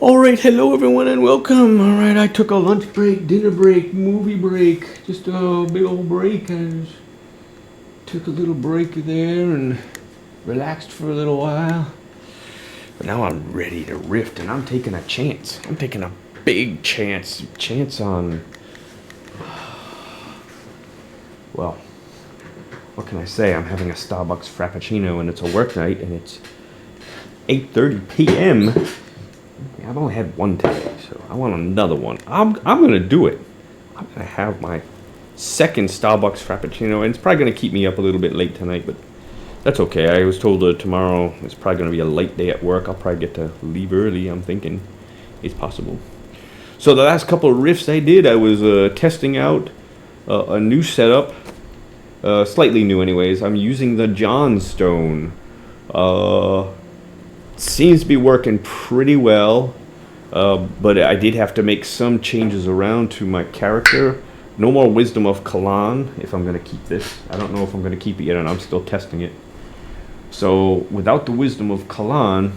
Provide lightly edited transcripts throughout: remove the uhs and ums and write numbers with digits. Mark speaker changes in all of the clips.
Speaker 1: Alright, hello everyone and welcome. Alright, I took a lunch break, dinner break, movie break, just a big old break. I just took a little break there and relaxed for a little while. But now I'm ready to rift and I'm taking a chance. I'm taking a big chance. Chance on... Well, what can I say? I'm having a Starbucks Frappuccino and it's a work night and it's 8:30 p.m. I've only had one today, so I want another one. I'm gonna do it. I'm gonna have my second Starbucks Frappuccino, and it's probably gonna keep me up a little bit late tonight, but that's okay. I was told tomorrow it's probably gonna be a late day at work. I'll probably get to leave early. I'm thinking it's possible. So the last couple of riffs I did, I was testing out a new setup, slightly new, anyways. I'm using the Johnstone. Seems to be working pretty well, but I did have to make some changes around to my character. No more Wisdom of Caldesann if I'm going to keep this. I don't know if I'm going to keep it yet, and I'm still testing it. So without the Wisdom of Caldesann,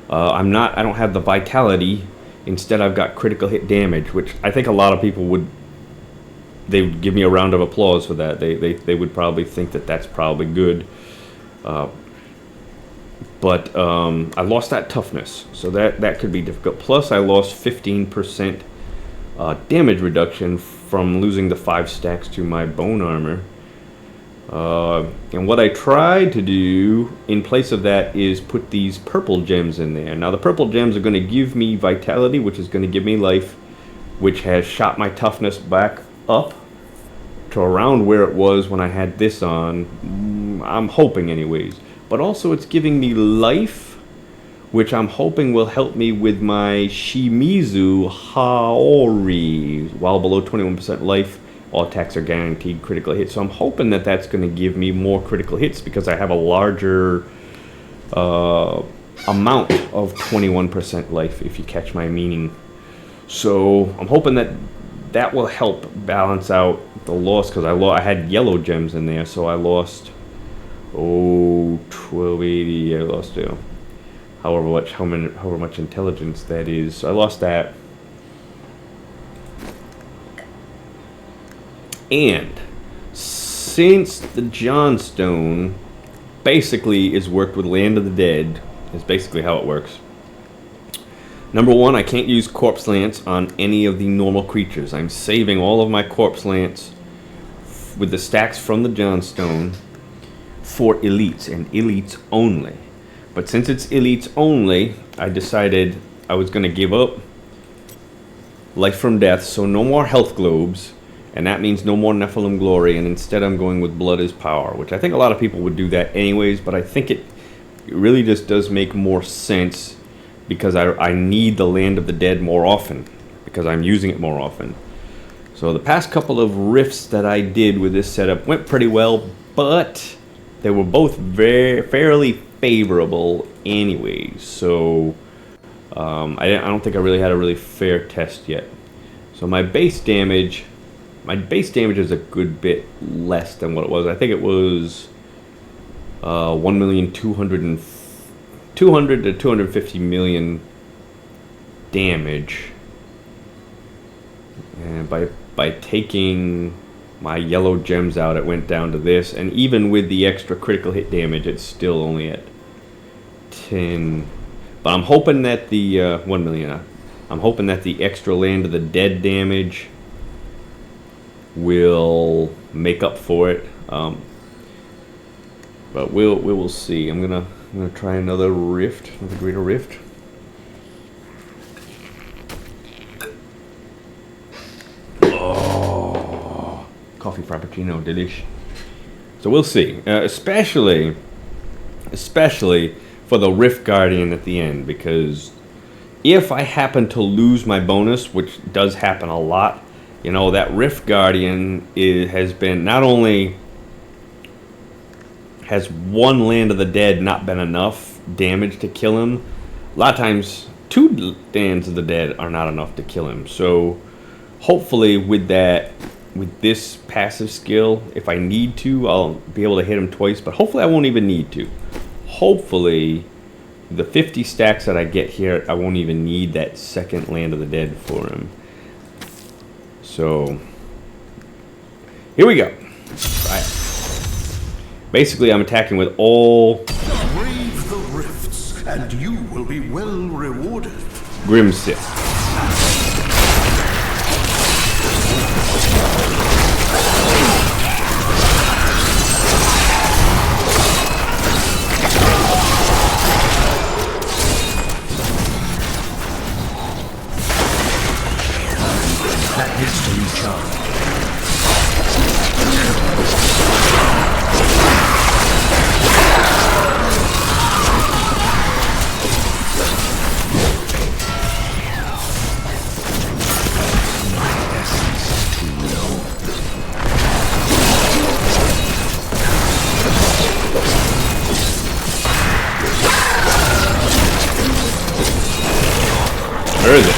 Speaker 1: I don't have the vitality. Instead, I've got critical hit damage, which I think a lot of people would give me a round of applause for that. They would probably think that that's probably good. But I lost that toughness, so that could be difficult. Plus, I lost 15% damage reduction from losing the 5 stacks to my bone armor. And what I tried to do in place of that is put these purple gems in there. Now, the purple gems are going to give me vitality, which is going to give me life, which has shot my toughness back up to around where it was when I had this on. I'm hoping, anyways. But also it's giving me life, which I'm hoping will help me with my Shimizu Haori. While below 21% life, all attacks are guaranteed critical hits. So I'm hoping that that's going to give me more critical hits because I have a larger amount of 21% life, if you catch my meaning. So I'm hoping that will help balance out the loss, because I had yellow gems in there, so I lost... 1280. I lost however much intelligence that is. So I lost that. And since the Johnstone basically is worked with Land of the Dead, is basically how it works. Number one, I can't use Corpse Lance on any of the normal creatures. I'm saving all of my Corpse Lance with the stacks from the Johnstone for elites and elites only. But since it's elites only, I decided I was going to give up life from death, so no more health globes, and that means no more Nephilim glory, and instead I'm going with blood is power, which I think a lot of people would do that anyways, but I think it really just does make more sense because I need the Land of the Dead more often, because I'm using it more often. So the past couple of rifts that I did with this setup went pretty well, but they were both fairly favorable anyways, so I don't think I really had a really fair test yet. So my base damage is a good bit less than what it was. I think it was 200 to 250 million damage, and by taking my yellow gems out, it went down to this, and even with the extra critical hit damage, it's still only at 10. But I'm hoping that the 1 million. I'm hoping that the extra Land of the Dead damage will make up for it. But we will see. I'm gonna try another greater rift. Coffee Frappuccino, delish. So we'll see, especially for the Rift Guardian at the end, because if I happen to lose my bonus, which does happen a lot, that Rift Guardian has been, not only has one Land of the Dead not been enough damage to kill him, a lot of times 2 Lands of the Dead are not enough to kill him. So hopefully with this passive skill, if I need to, I'll be able to hit him twice, but hopefully I won't even need to. Hopefully the 50 stacks that I get here, I won't even need that second Land of the Dead for him. So here we go. Right. Basically, I'm attacking with all.
Speaker 2: Brave the rifts, and you will be well rewarded.
Speaker 1: Grim Sith.
Speaker 2: That history charge.
Speaker 1: Where is it?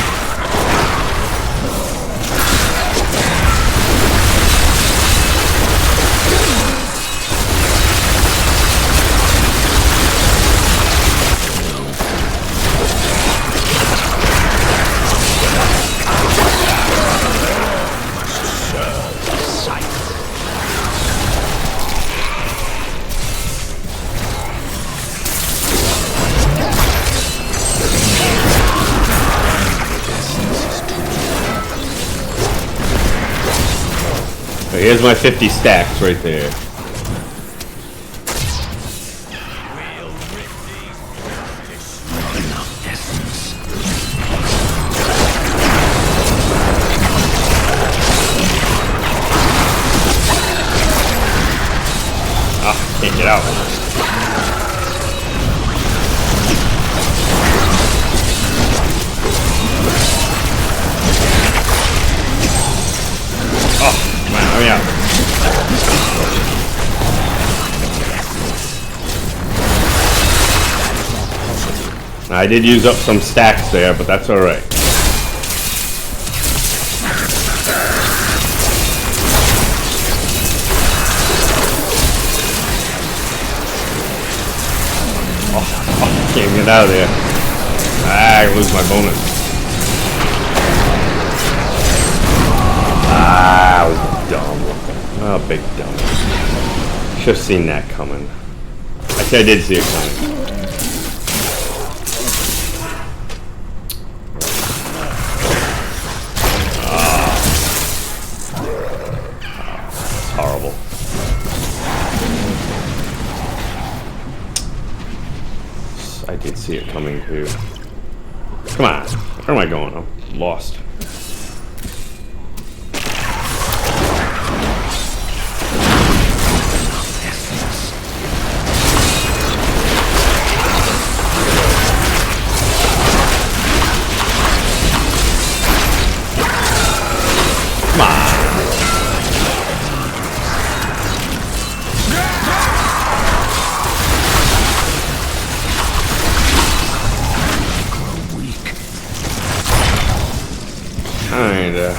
Speaker 1: So here's my 50 stacks right there. Ah, can't get out. Yeah. I did use up some stacks there, but that's alright. Oh, can't get out of there. I lose my bonus. Dumb. Oh, big dumb. Should have seen that coming. Actually, I did see it coming. That's horrible. I did see it coming too. Come on. Where am I going? I'm lost. Kinda.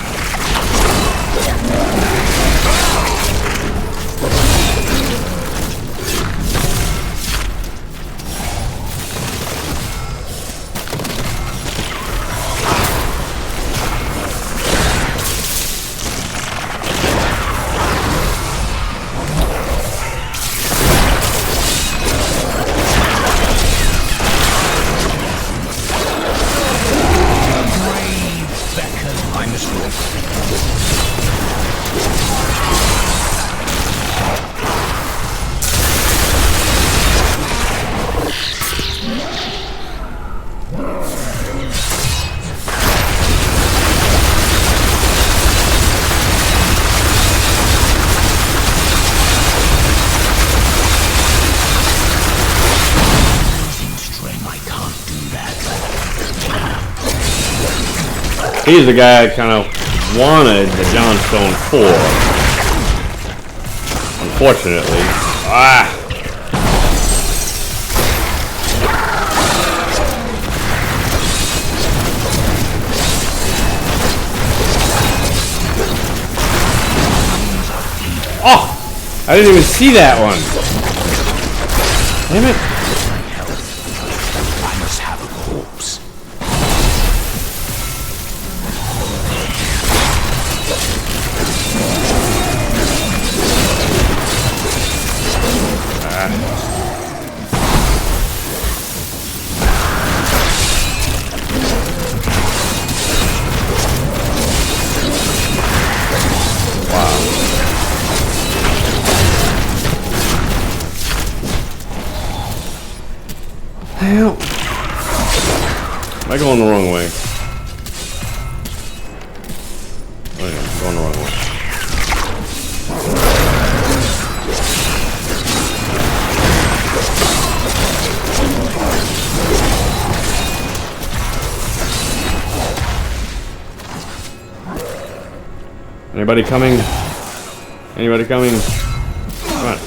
Speaker 1: He's the guy I kind of wanted the Johnstone for. Unfortunately. Ah! Oh! I didn't even see that one. Damn it. hell? Am I going the wrong way? Oh yeah, I'm going the wrong way. Anybody coming? Anybody coming? Come on.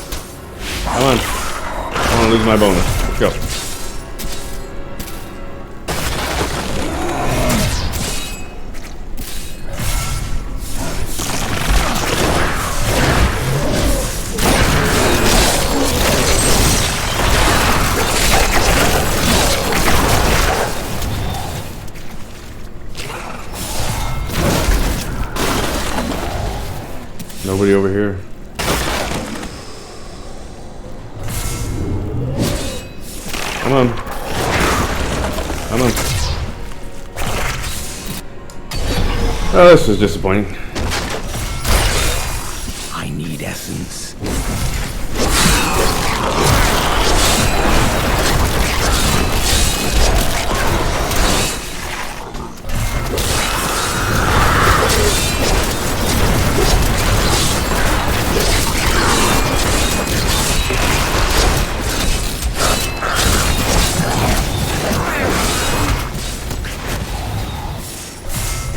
Speaker 1: Come on. I don't want to lose my bonus. Let's go. Nobody over here. Come on. Come on. Oh, this is disappointing.
Speaker 2: I need essence.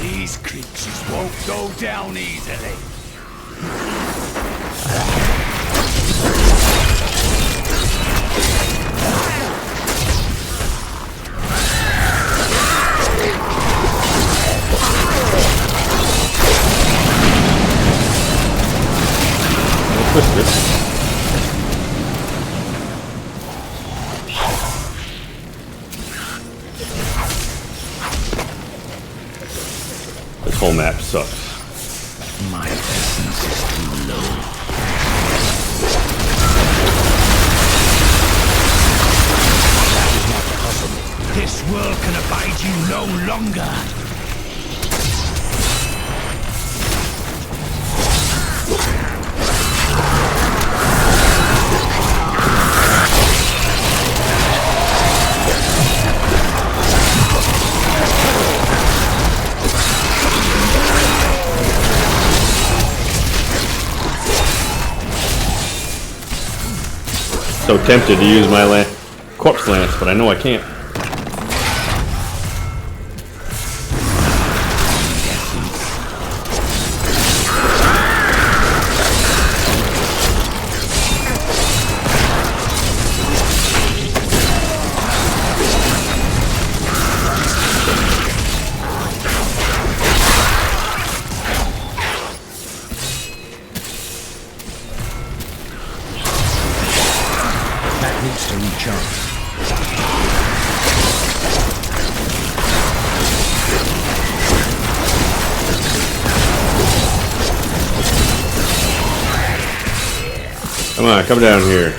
Speaker 2: These creatures won't go down easily.
Speaker 1: Twist this. This whole map sucks.
Speaker 2: My essence is too low. That is not possible. This world can abide you no longer.
Speaker 1: So tempted to use my corpse lance, but I know I can't.
Speaker 2: That needs to recharge.
Speaker 1: Come on, come down here.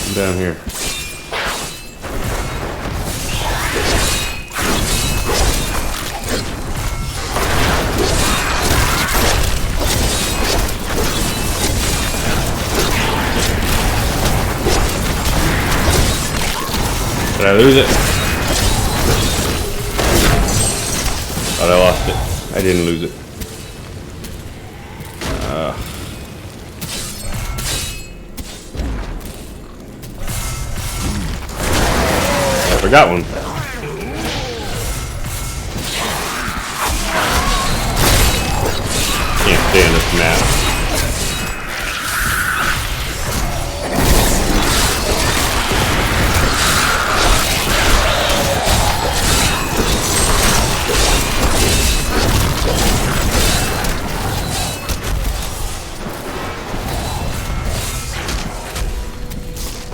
Speaker 1: Come down here. Did I lose it? Thought I lost it. I didn't lose it. I forgot one. Can't stand this map.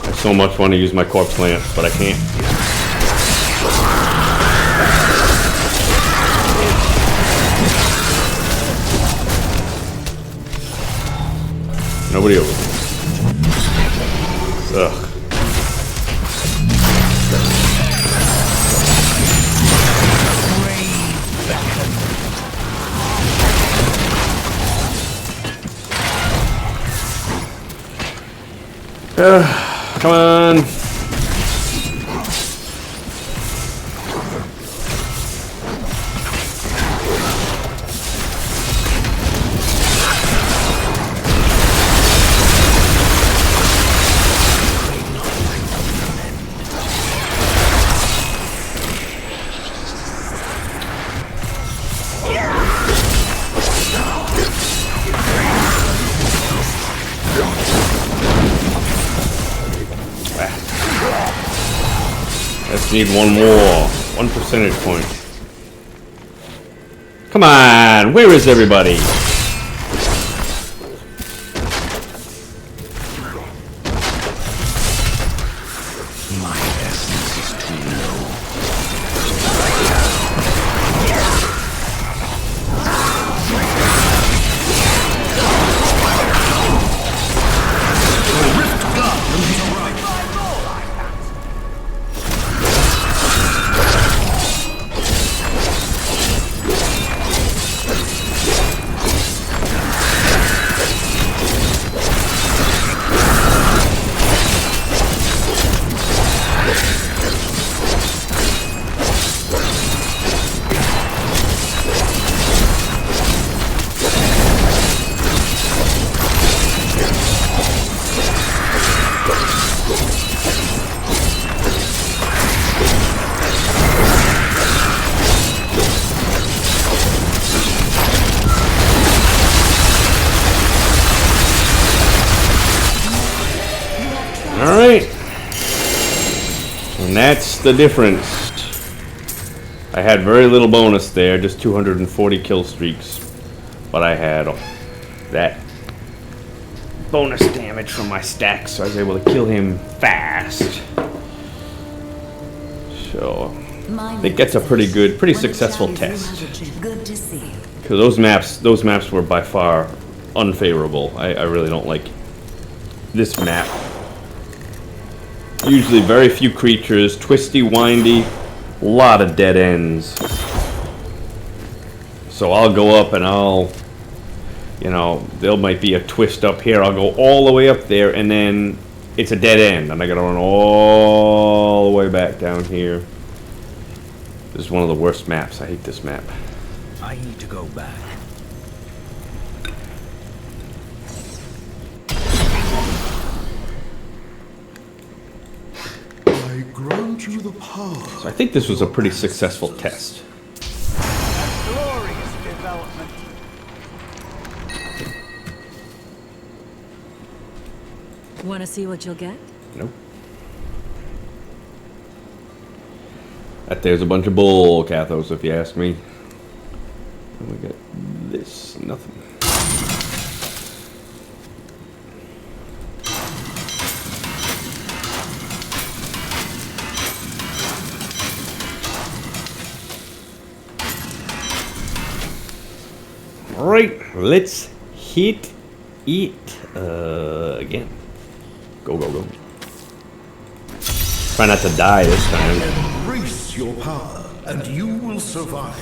Speaker 1: I so much want to use my corpse lance, but I can't. Nobody over there. Ugh. Come on. Let's need one more. 1 percentage point. Come on, where is everybody?
Speaker 2: My essence is too low.
Speaker 1: Alright. And that's the difference. I had very little bonus there, just 240 kill streaks. But I had that bonus damage from my stacks, so I was able to kill him fast. So, I think that's a pretty successful test.
Speaker 3: Good to see.
Speaker 1: Because those maps were by far unfavorable. I really don't like this map. Usually very few creatures, twisty, windy, a lot of dead ends. So I'll go up and there might be a twist up here. I'll go all the way up there and then it's a dead end. And I gotta run all the way back down here. This is one of the worst maps. I hate this map.
Speaker 2: I need to go back.
Speaker 4: I grant you the power.
Speaker 1: So I think this was a pretty successful test.
Speaker 5: Glorious development.
Speaker 3: Want to see what you'll get?
Speaker 1: Nope. That there's a bunch of bull, Cathos, if you ask me. And we got this, nothing. Alright, let's hit it again. Go, go, go. Try not to die this time.
Speaker 4: Embrace your power, and you will survive.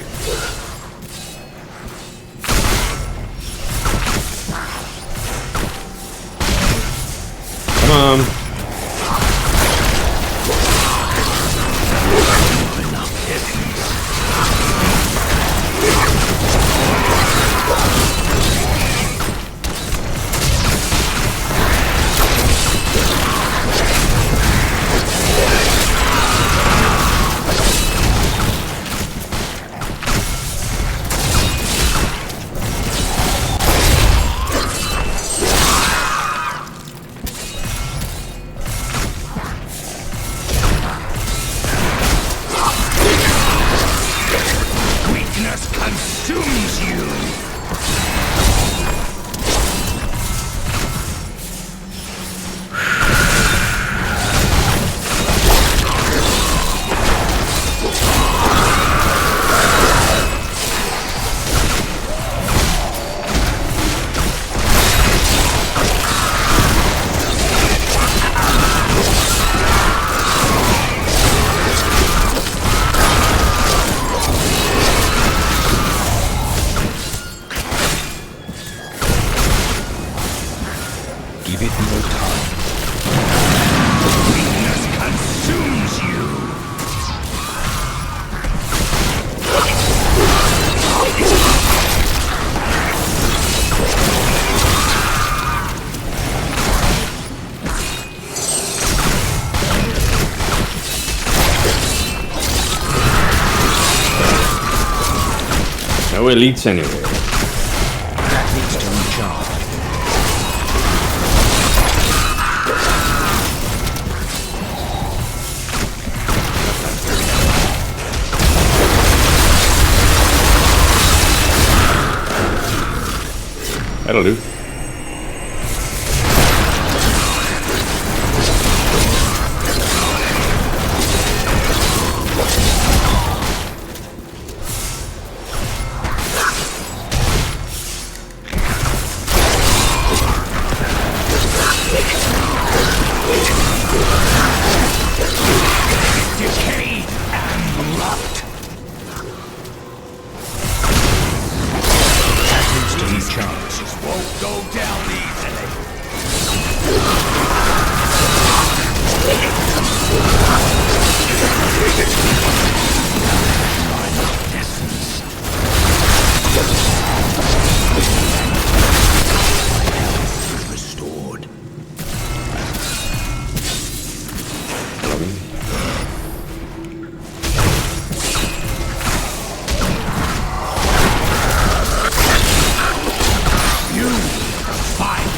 Speaker 1: Come on. No elites anywhere.
Speaker 2: That needs to recharge.
Speaker 1: That'll do.
Speaker 2: Decay and rot. That needs to recharge. Won't go down easily. Restored. You fight.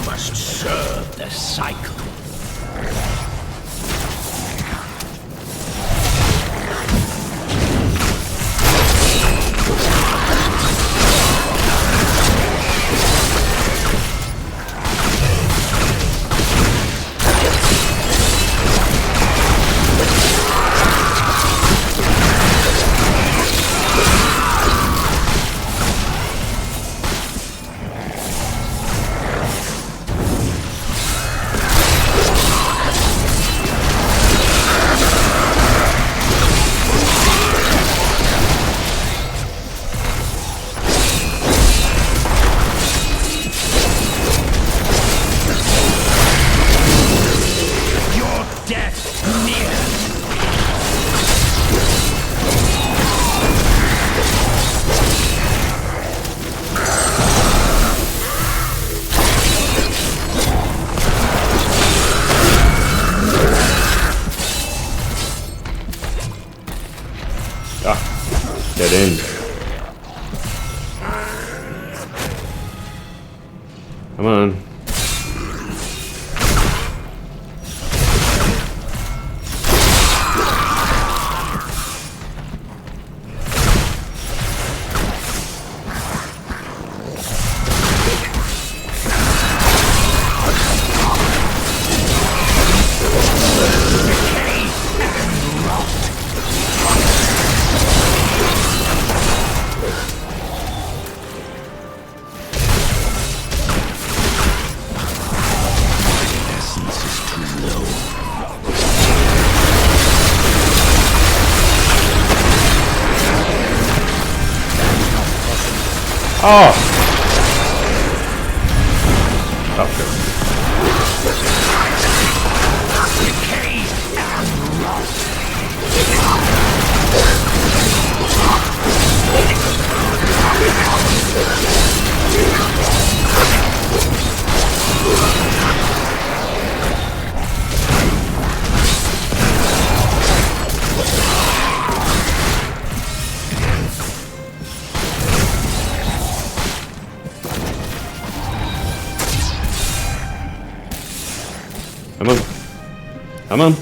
Speaker 2: Must serve the cycle. Your death nears.
Speaker 1: Ah, dead end. Come on. Oh! Come on. Come on.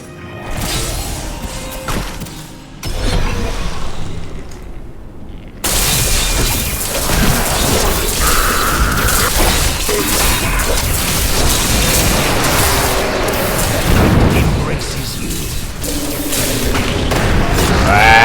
Speaker 2: Embraces you.
Speaker 1: Ah!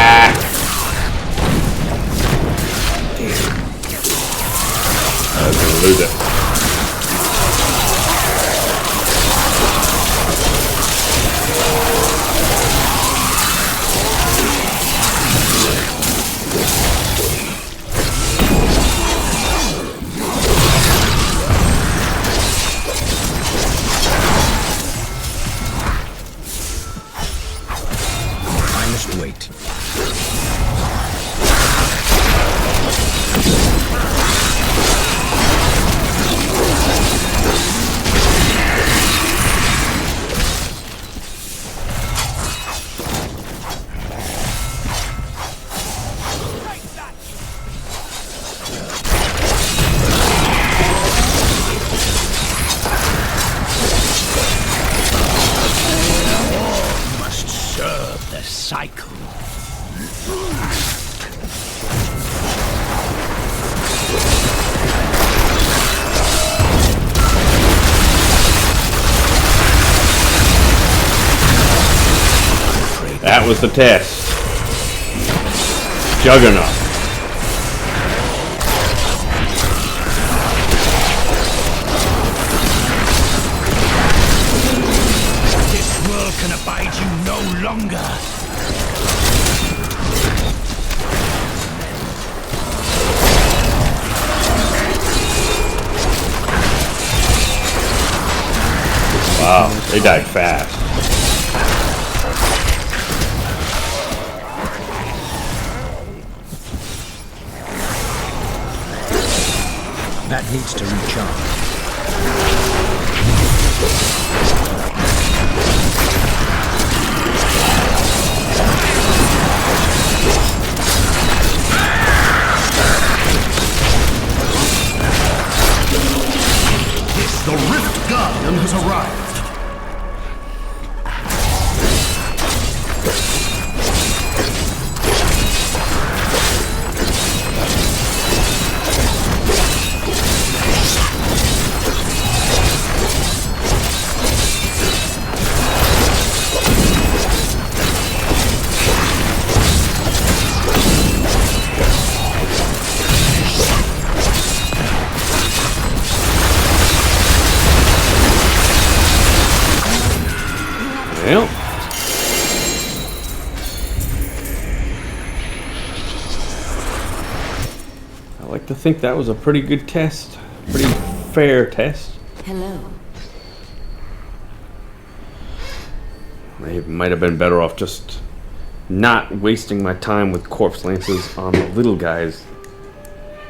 Speaker 2: cycle.
Speaker 1: That was the test. Juggernaut.
Speaker 2: This world can abide you no longer.
Speaker 1: Wow, they died fast.
Speaker 2: That needs to recharge.
Speaker 4: The Rift Guardian has arrived.
Speaker 1: Well, I like to think that was a pretty good test. Pretty fair test.
Speaker 3: Hello.
Speaker 1: I might have been better off just not wasting my time with corpse lances on the little guys.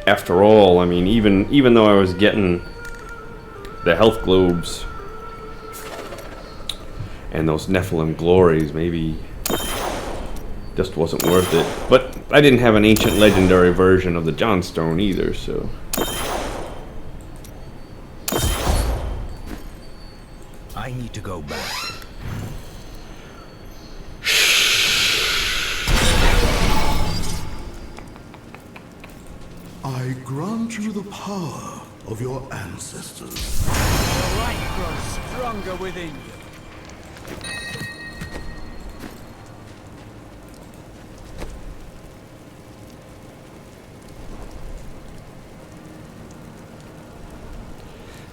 Speaker 1: After all, I mean, even though I was getting the health globes and those Nephilim glories, maybe just wasn't worth it. But I didn't have an Ancient Legendary version of the Johnstone either, so.
Speaker 2: I need to go back.
Speaker 4: I grant you the power of your ancestors.
Speaker 5: The light grows stronger within you.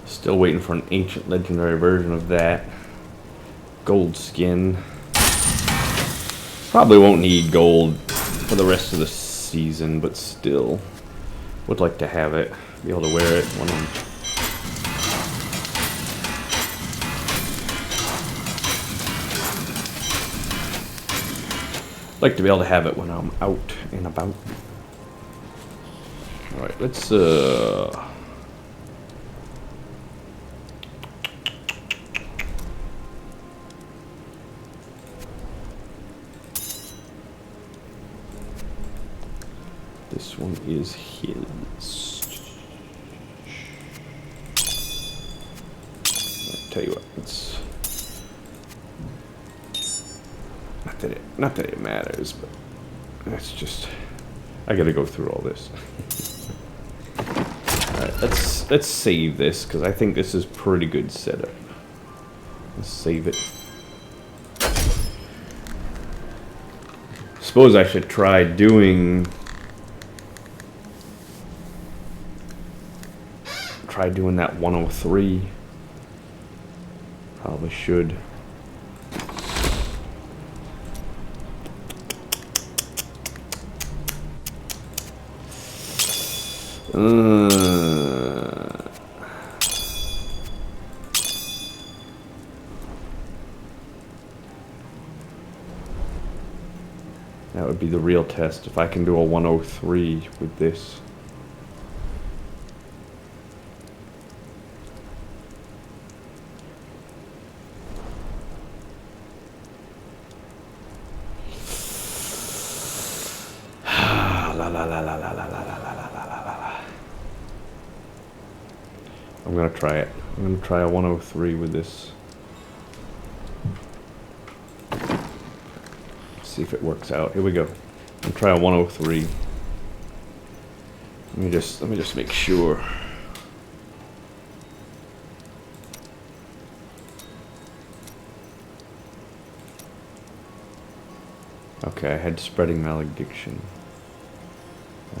Speaker 1: Still waiting for an Ancient Legendary version of that. Gold skin. Probably won't need gold for the rest of the season, but still would like to have it. Be able to wear it when I'm like to be able to have it when I'm out and about. Alright, let's this one is his. I'll tell you what, it's not that it matters, but that's just I gotta go through all this. Alright, let's save this because I think this is pretty good setup. Let's save it. Suppose I should try doing that 103. Probably should. That would be the real test if I can do a 103 with this. I'm gonna try it. I'm gonna try a 103 with this. See if it works out. Here we go. I'll try a 103. Let me just make sure. Okay, I had spreading malediction.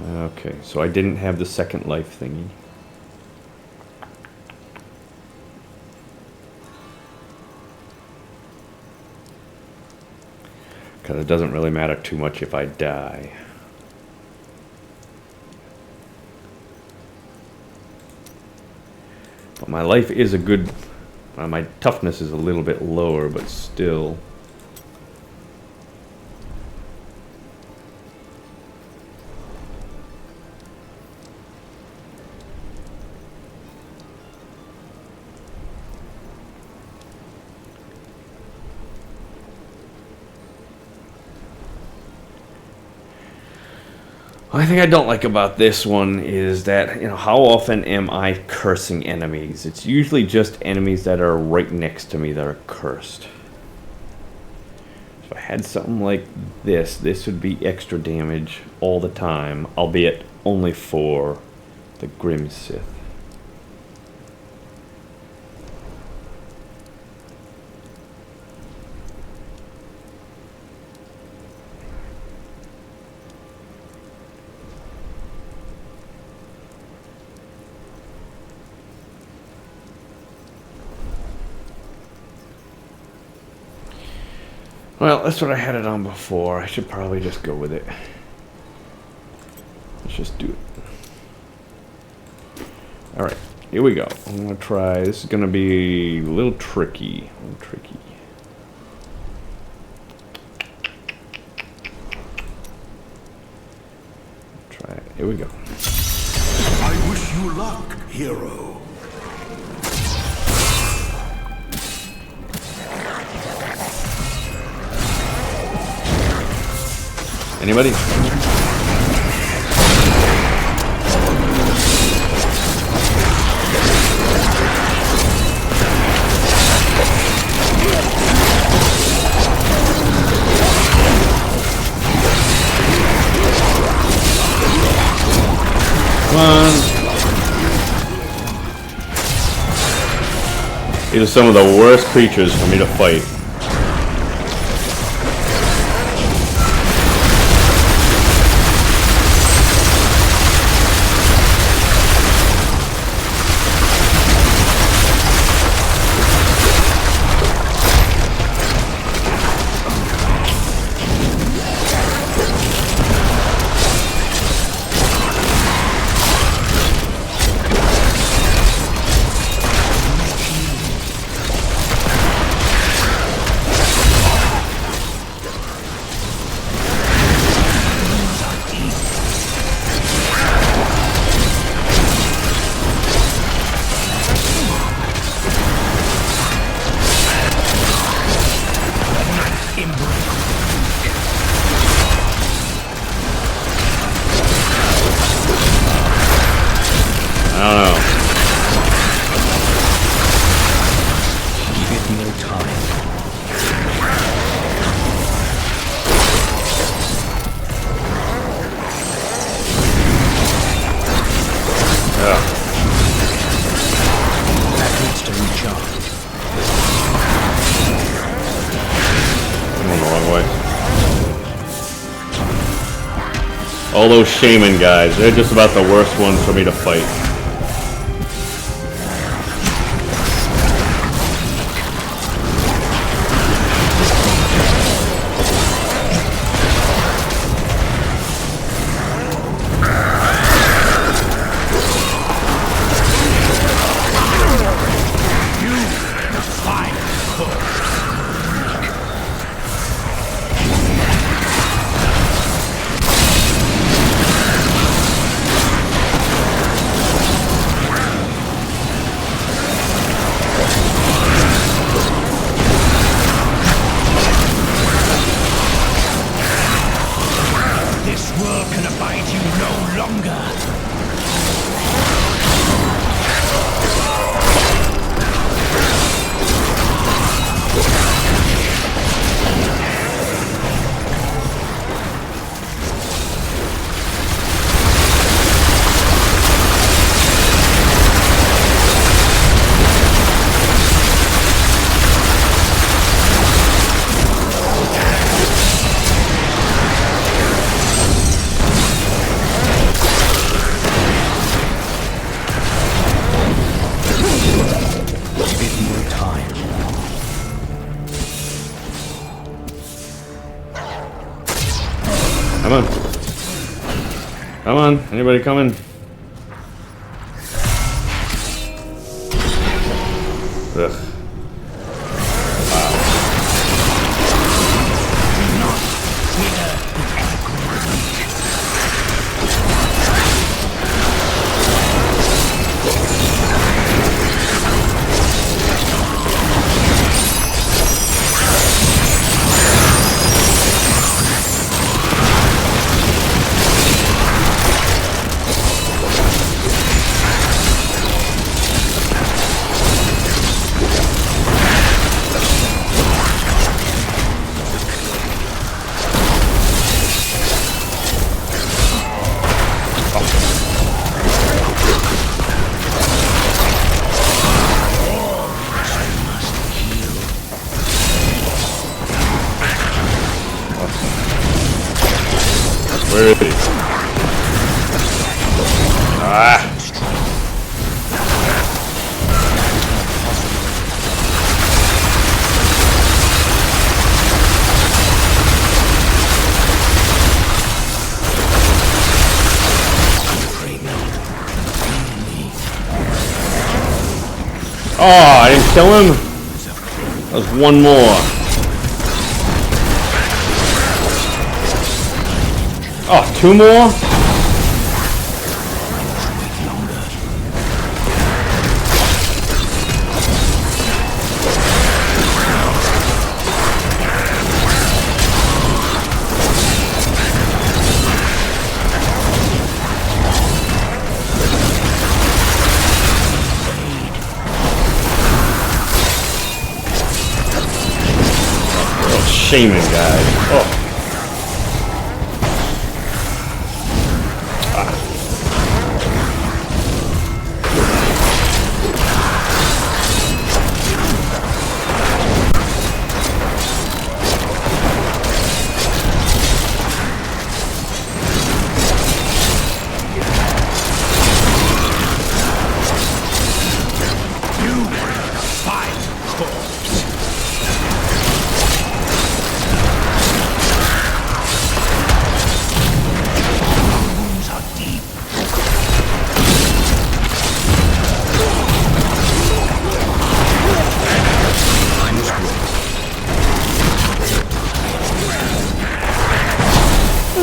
Speaker 1: Okay, so I didn't have the second life thingy. Because it doesn't really matter too much if I die. But my life is a good... my toughness is a little bit lower, but still... One thing I don't like about this one is that, how often am I cursing enemies? It's usually just enemies that are right next to me that are cursed. If I had something like this would be extra damage all the time, albeit only for the Grim Sith. Well, that's what I had it on before. I should probably just go with it. Let's just do it. Alright, here we go. I'm going to try. This is going to be a little tricky. Try it. Here we go.
Speaker 4: I wish you luck, hero.
Speaker 1: Anybody? Come on. These are some of the worst creatures for me to fight. All those shaman guys, they're just about the worst ones for me to fight.
Speaker 2: time.
Speaker 1: Come on. Come on. Anybody coming? Ugh. Where is he? Ah! Oh, I didn't kill him? That was one more. Oh, two more? Shaman guy. Oh.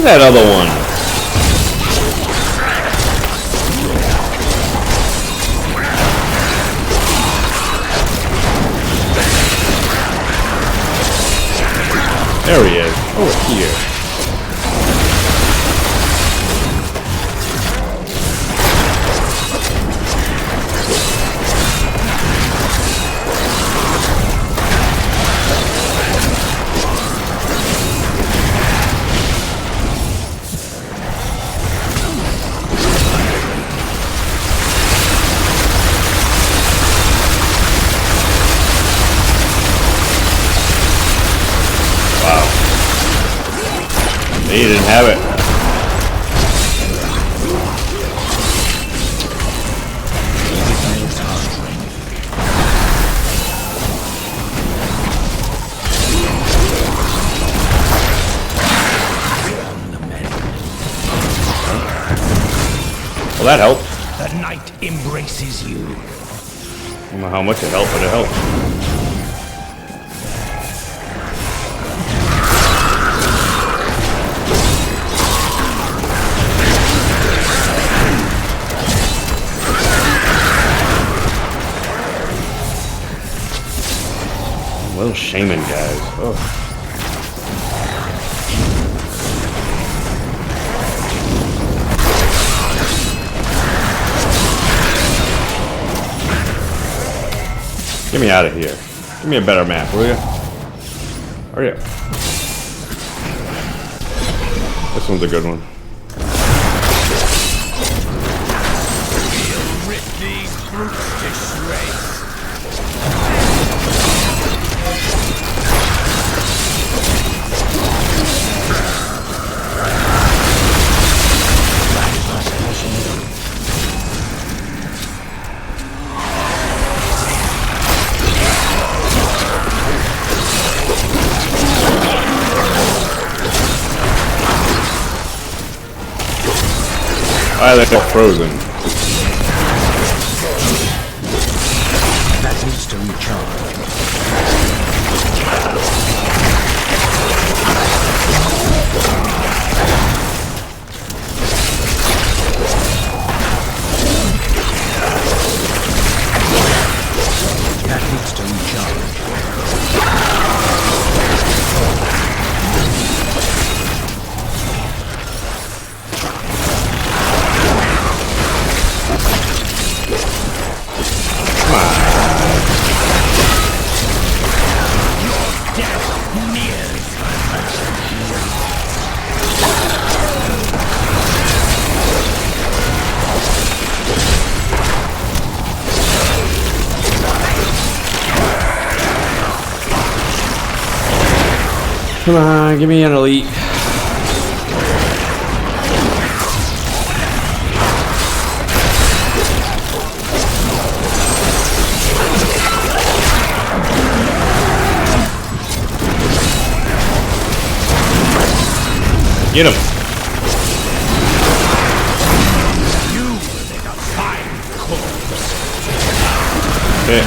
Speaker 1: That other one. There he is. Over here. He didn't have it. Well, that helped.
Speaker 2: The night embraces you.
Speaker 1: I don't know how much it helped, but it helped. Little shaman guys. Oh. Get me out of here. Give me a better map, will you? Hurry up. This one's a good one.
Speaker 5: We'll rip these brutes to shreds.
Speaker 1: Why are they all frozen?
Speaker 2: That needs to recharge. That needs to recharge.
Speaker 1: Come on, give me an elite. Get him.
Speaker 5: You will make a fine corpse.
Speaker 1: Okay.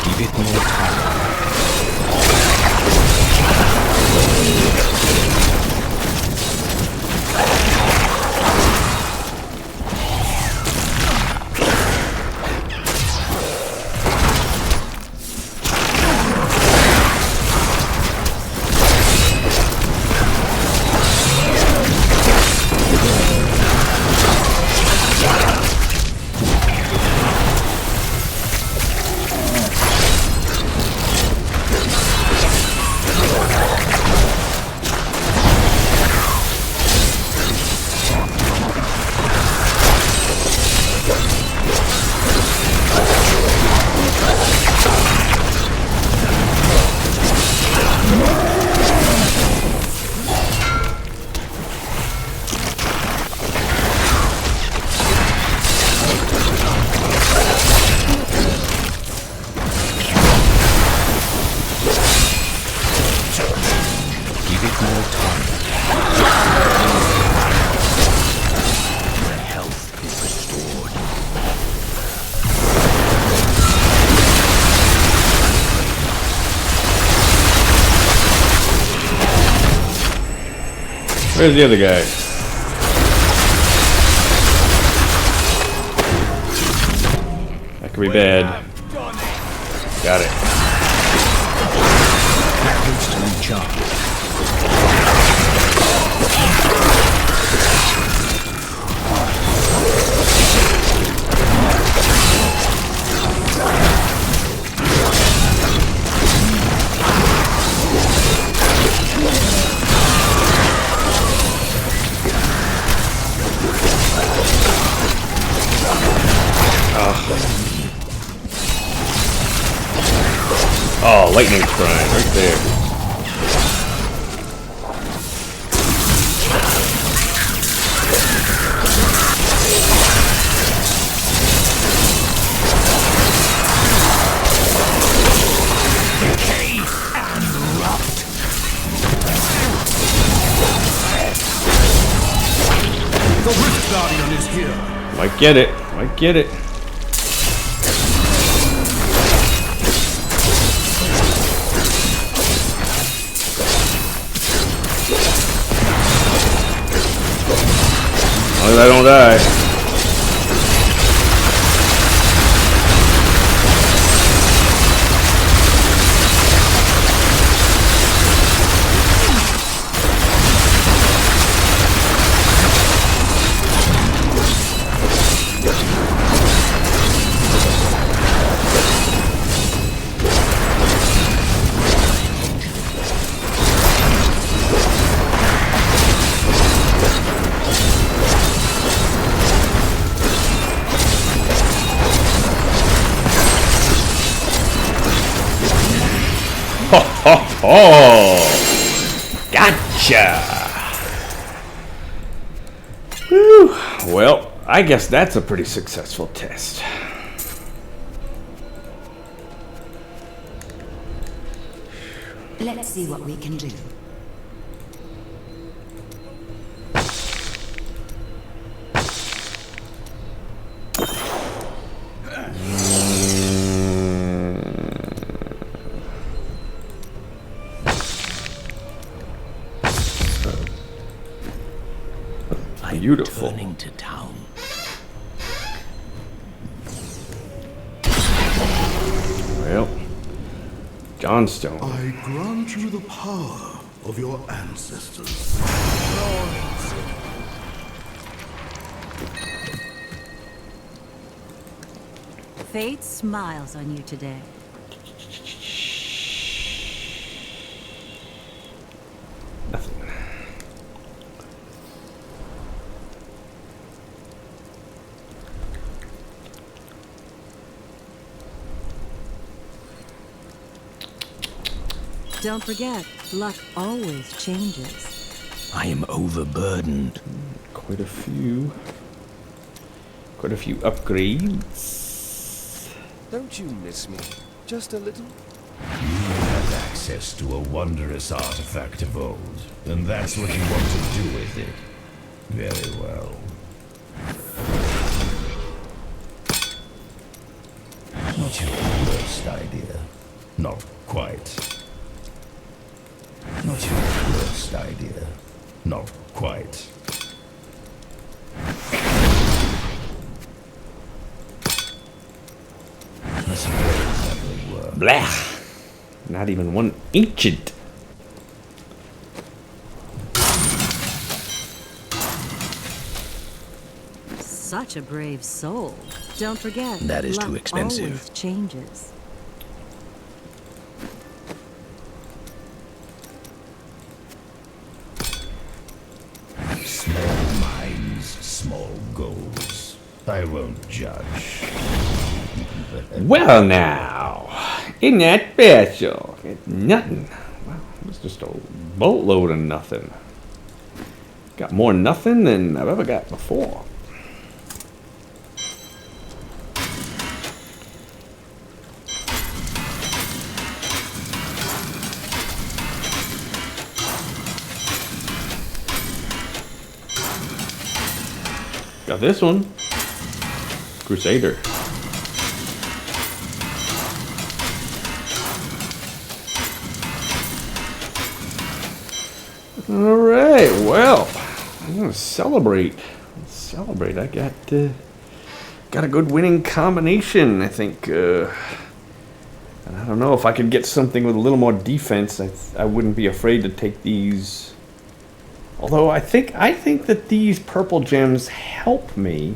Speaker 2: Give it more time. Give it more time. The health is restored.
Speaker 1: Where's the other guy? That could be bad. Got it.
Speaker 2: That needs to recharge.
Speaker 1: Oh, lightning strike right there.
Speaker 4: The Rift Guardian is here.
Speaker 1: Might get it. Might get it. As long as I don't die. Oh! Gotcha! Whew. Well, I guess that's a pretty successful test.
Speaker 3: Let's see what we can do.
Speaker 1: Beautiful.
Speaker 2: Returning to town.
Speaker 1: Well, Johnstone.
Speaker 4: I grant you the power of your ancestors.
Speaker 3: Fate smiles on you today.
Speaker 1: Nothing.
Speaker 3: Don't forget, luck always changes.
Speaker 2: I am overburdened.
Speaker 1: Quite a few upgrades.
Speaker 6: Don't you miss me? Just a little?
Speaker 5: You have access to a wondrous artifact of old, and that's what you want to do with it. Very well. Not your worst idea. Not quite. Not your worst idea. Not quite. I suppose that will work.
Speaker 1: Blah. Not even one ancient.
Speaker 3: Such a brave soul. Don't forget,
Speaker 2: That is
Speaker 3: luck
Speaker 2: too expensive.
Speaker 3: always changes.
Speaker 5: Small minds, small goals. I won't judge.
Speaker 1: Well now, isn't that special? It's nothing. Well, it's just a boatload of nothing. Got more nothing than I've ever got before. Got this one. Crusader. Alright, well, I'm gonna celebrate. I got a good winning combination, I think. And I don't know if I could get something with a little more defense. I wouldn't be afraid to take these. Although I think that these purple gems help me.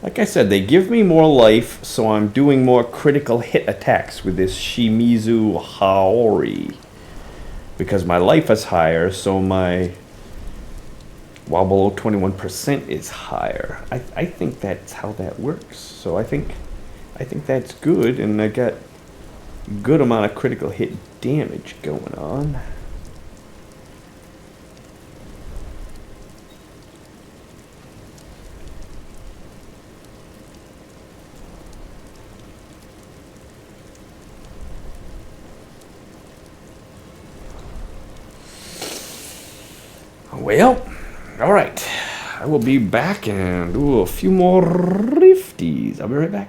Speaker 1: Like I said, they give me more life, so I'm doing more critical hit attacks with this Shimizu Haori. Because my life is higher, so my while below 21% is higher. I think that's how that works. So I think that's good, and I got a good amount of critical hit damage going on. Well, alright. I will be back and do a few more rifties. I'll be right back.